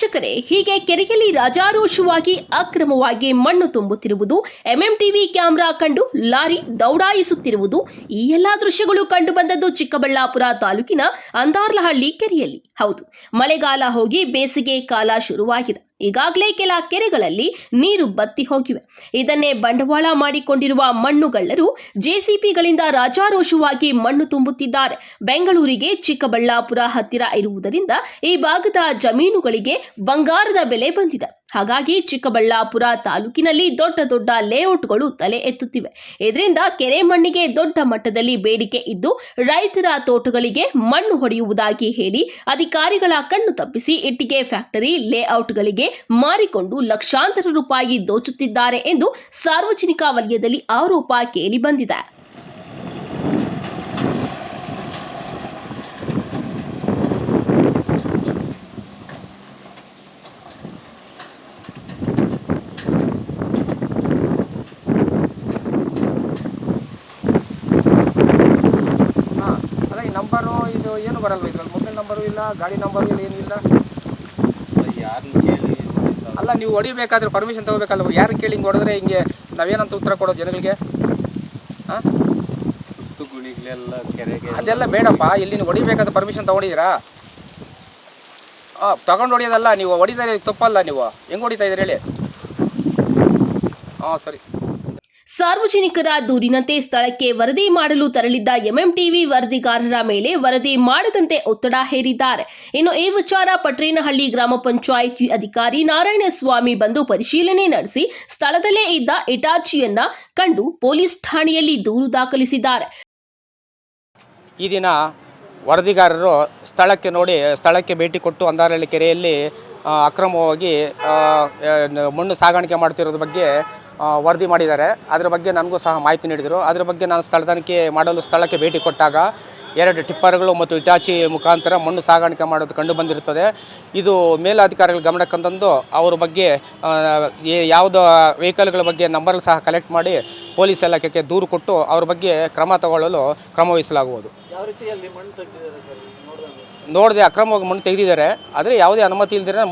ವೀಕ್ಷಕರೇ, ಹೀಗೆ ಕೆರೆಯಲ್ಲಿ ರಾಜಾರೋಷವಾಗಿ ಅಕ್ರಮವಾಗಿ ಮಣ್ಣು ತುಂಬುತ್ತಿರುವುದು, ಎಂಎಂಟಿವಿ ಕ್ಯಾಮೆರಾ ಕಂಡು ಲಾರಿ ದೌಡಾಯಿಸುತ್ತಿರುವುದು, ಈ ಎಲ್ಲಾ ದೃಶ್ಯಗಳು ಕಂಡು ಬಂದದ್ದು ಚಿಕ್ಕಬಳ್ಳಾಪುರ ತಾಲೂಕಿನ ಅಂದಾರ್ಲಹಳ್ಳಿ ಕೆರೆಯಲ್ಲಿ. ಹೌದು, ಮಳೆಗಾಲ ಹೋಗಿ ಬೇಸಿಗೆ ಕಾಲ ಶುರುವಾಗಿದೆ. ಈಗಾಗಲೇ ಕೆಲ ಕೆರೆಗಳಲ್ಲಿ ನೀರು ಬತ್ತಿ ಹೋಗಿವೆ. ಇದನ್ನೇ ಬಂಡವಾಳ ಮಾಡಿಕೊಂಡಿರುವ ಮಣ್ಣುಗಳ್ಳರು ಜೆಸಿಪಿಗಳಿಂದ ರಾಜಾರೋಷವಾಗಿ ಮಣ್ಣು ತುಂಬುತ್ತಿದ್ದಾರೆ. ಬೆಂಗಳೂರಿಗೆ ಚಿಕ್ಕಬಳ್ಳಾಪುರ ಹತ್ತಿರ ಇರುವುದರಿಂದ ಈ ಭಾಗದ ಜಮೀನುಗಳಿಗೆ ಬಂಗಾರದ ಬೆಲೆ ಬಂದಿದೆ. ಹಾಗಾಗಿ ಚಿಕ್ಕಬಳ್ಳಾಪುರ ತಾಲೂಕಿನಲ್ಲಿ ದೊಡ್ಡ ದೊಡ್ಡ ಲೇಔಟ್ಗಳು ತಲೆ ಎತ್ತುತ್ತಿವೆ. ಇದರಿಂದ ಕೆರೆ ಮಣ್ಣಿಗೆ ದೊಡ್ಡ ಮಟ್ಟದಲ್ಲಿ ಬೇಡಿಕೆ ಇದ್ದು, ರೈತರ ತೋಟಗಳಿಗೆ ಮಣ್ಣು ಹೊಡೆಯುವುದಾಗಿ ಹೇಳಿ ಅಧಿಕಾರಿಗಳ ಕಣ್ಣು ತಪ್ಪಿಸಿ ಇಟ್ಟಿಗೆ ಫ್ಯಾಕ್ಟರಿ ಲೇಔಟ್ಗಳಿಗೆ ಮಾರಿಕೊಂಡು ಲಕ್ಷಾಂತರ ರೂಪಾಯಿ ದೋಚುತ್ತಿದ್ದಾರೆ ಎಂದು ಸಾರ್ವಜನಿಕ ವಲಯದಲ್ಲಿ ಆರೋಪ ಕೇಳಿಬಂದಿದೆ. ನಂಬರು ಇದು ಏನು ಬರಲ್ಲ, ಇದ್ರಲ್ಲಿ ಮೊಬೈಲ್ ನಂಬರು ಇಲ್ಲ, ಗಾಡಿ ನಂಬರು ಇಲ್ಲ, ಏನು ಇಲ್ಲ. ಯಾರನ್ನ ಕೇಳಿ ಅಲ್ಲ, ನೀವು ಹೊಡಿಬೇಕಾದ್ರೆ ಪರ್ಮಿಷನ್ ತಗೋಬೇಕಲ್ಲ. ಯಾರು ಕೇಳಿ ಹಿಂಗೆ ಹೊಡೆದ್ರೆ ಹಿಂಗೆ ನಾವೇನಂತ ಉತ್ತರ ಕೊಡೋದು ಜನಗಳಿಗೆ? ಹಾಂ, ಸುತ್ತುಗುಣಿಗಳೆಲ್ಲ ಕೆರೆಗೆ ಅದೆಲ್ಲ ಬೇಡಪ್ಪ. ಇಲ್ಲಿ ನೀವು ಹೊಡಿಬೇಕಾದ್ರೆ ಪರ್ಮಿಷನ್ ತೊಗೊಂಡಿದ್ದೀರಾ? ತಗೊಂಡು ಹೊಡಿಯೋದಲ್ಲ, ನೀವು ಹೊಡಿತಾ ಇದ್ದೀರಿ ತಪ್ಪಲ್ಲ. ನೀವು ಹೆಂಗೆ ಹೊಡಿತಾ ಇದ್ದೀರಿ ಹೇಳಿ? ಸರಿ. ಸಾರ್ವಜನಿಕರ ದೂರಿನಂತೆ ಸ್ಥಳಕ್ಕೆ ವರದಿ ಮಾಡಲು ತೆರಳಿದ್ದ ಎಂಎಂಟಿವಿ ವರದಿಗಾರರ ಮೇಲೆ ವರದಿ ಮಾಡದಂತೆ ಒತ್ತಡ ಹೇರಿದ್ದಾರೆ. ಇನ್ನು ಈ ವಿಚಾರ ಪಟ್ರೇನಹಳ್ಳಿ ಗ್ರಾಮ ಪಂಚಾಯಿತಿ ಅಧಿಕಾರಿ ನಾರಾಯಣಸ್ವಾಮಿ ಬಂದು ಪರಿಶೀಲನೆ ನಡೆಸಿ ಸ್ಥಳದಲ್ಲೇ ಇದ್ದ ಇಟಾಚಿಯನ್ನ ಕಂಡು ಪೊಲೀಸ್ ಠಾಣೆಯಲ್ಲಿ ದೂರು ದಾಖಲಿಸಿದ್ದಾರೆ. ಈ ದಿನ ವರದಿಗಾರರು ಸ್ಥಳಕ್ಕೆ ಭೇಟಿ ಕೊಟ್ಟು ಅಂದಾರಹಳ್ಳಿ ಕೆರೆಯಲ್ಲಿ ಅಕ್ರಮವಾಗಿ ಮಣ್ಣು ಸಾಗಾಣಿಕೆ ಮಾಡ್ತಿರೋದ್ರ ಬಗ್ಗೆ ವರದಿ ಮಾಡಿದ್ದಾರೆ. ಅದರ ಬಗ್ಗೆ ನನಗೂ ಸಹ ಮಾಹಿತಿ ನೀಡಿದರು. ಅದರ ಬಗ್ಗೆ ನಾನು ತನಿಖೆ ಮಾಡಲು ಸ್ಥಳಕ್ಕೆ ಭೇಟಿ ಕೊಟ್ಟಾಗ 2 ಟಿಪ್ಪರ್ಗಳು ಮತ್ತು ಇಟಾಚಿ ಮುಖಾಂತರ ಮಣ್ಣು ಸಾಗಾಣಿಕೆ ಮಾಡೋದು ಕಂಡು ಬಂದಿರುತ್ತದೆ. ಇದು ಮೇಲಾಧಿಕಾರಿಗಳ ಗಮನಕ್ಕೆ ತಂದು ಅವರ ಬಗ್ಗೆ ಯಾವುದೋ ವೆಹಿಕಲ್ಗಳ ಬಗ್ಗೆ ನಂಬರ್ ಸಹ ಕಲೆಕ್ಟ್ ಮಾಡಿ ಪೊಲೀಸ್ ಇಲಾಖೆಗೆ ದೂರು ಕೊಟ್ಟು ಅವ್ರ ಬಗ್ಗೆ ಕ್ರಮ ತಗೊಳ್ಳಲು ಕ್ರಮವಹಿಸಲಾಗುವುದು. ನೋಡದೆ ಅಕ್ರಮವಾಗಿ ಮಣ್ಣು ತೆಗೆದಿದ್ದಾರೆ, ಆದರೆ ಯಾವುದೇ ಅನುಮತಿ ಇಲ್ಲದೇ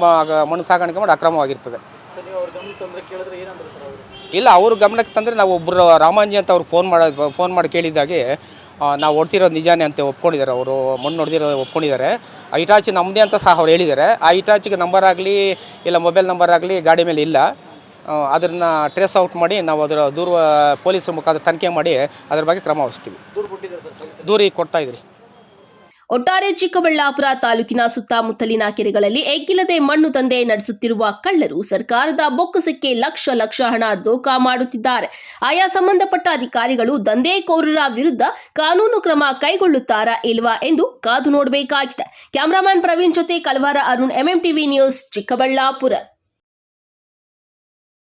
ಮಣ್ಣು ಸಾಗಾಣಿಕೆ ಮಾಡಿ ಅಕ್ರಮವಾಗಿರ್ತದೆ. ಇಲ್ಲ, ಅವ್ರ ಗಮನಕ್ಕೆ ತಂದರೆ ನಾವು ಒಬ್ಬರು ರಾಮಾಂಜಿ ಅಂತ ಅವ್ರಿಗೆ ಫೋನ್ ಮಾಡಿ ಕೇಳಿದ್ದಾಗೆ ನಾವು ಹೊಡ್ತಿರೋದು ನಿಜಾನೇ ಅಂತ ಒಪ್ಕೊಂಡಿದ್ದಾರೆ. ಅವರು ಮಣ್ಣು ಹೊಡೆದಿರೋ ಒಪ್ಕೊಂಡಿದ್ದಾರೆ. ಆ ಇಟಾಚಿ ನಮ್ಮದೇ ಅಂತ ಸಹ ಅವ್ರು ಹೇಳಿದ್ದಾರೆ. ಆ ಇಟಾಚಿಗೆ ನಂಬರ್ ಆಗಲಿ ಇಲ್ಲ ಮೊಬೈಲ್ ನಂಬರ್ ಆಗಲಿ ಗಾಡಿ ಮೇಲೆ ಇಲ್ಲ. ಅದನ್ನು ಟ್ರೇಸ್ ಔಟ್ ಮಾಡಿ ನಾವು ಅದರ ದೂರ ಪೊಲೀಸರ ಮುಖಾಂತರ ತನಿಖೆ ಮಾಡಿ ಅದರ ಬಗ್ಗೆ ಕ್ರಮ ವಹಿಸ್ತೀವಿ. ದೂರ ಈಗ ಕೊಡ್ತಾ ಇದ್ರಿ. ಒಟ್ಟಾರೆ ಚಿಕ್ಕಬಳ್ಳಾಪುರ ತಾಲೂಕಿನ ಸುತ್ತಮುತ್ತಲಿನ ಕೆರೆಗಳಲ್ಲಿ ಎಗ್ಗಿಲ್ಲದೆ ಮಣ್ಣು ದಂಧೆ ನಡೆಸುತ್ತಿರುವ ಕಳ್ಳರು ಸರ್ಕಾರದ ಬೊಕ್ಕಸಕ್ಕೆ ಲಕ್ಷ ಹಣ ದೋಖಾ ಮಾಡುತ್ತಿದ್ದಾರೆ. ಆಯಾ ಸಂಬಂಧಪಟ್ಟ ಅಧಿಕಾರಿಗಳು ದಂಧೆಕೋರರ ವಿರುದ್ಧ ಕಾನೂನು ಕ್ರಮ ಕೈಗೊಳ್ಳುತ್ತಾರಾ ಇಲ್ವಾ ಎಂದು ಕಾದು ನೋಡಬೇಕಾಗಿದೆ. ಕ್ಯಾಮರಾಮನ್ ಪ್ರವೀಣ್ ಜೊತೆ ಕಲವಾರ ಅರುಣ್, ಎಂಎಂಟಿವಿ ನ್ಯೂಸ್, ಚಿಕ್ಕಬಳ್ಳಾಪುರ.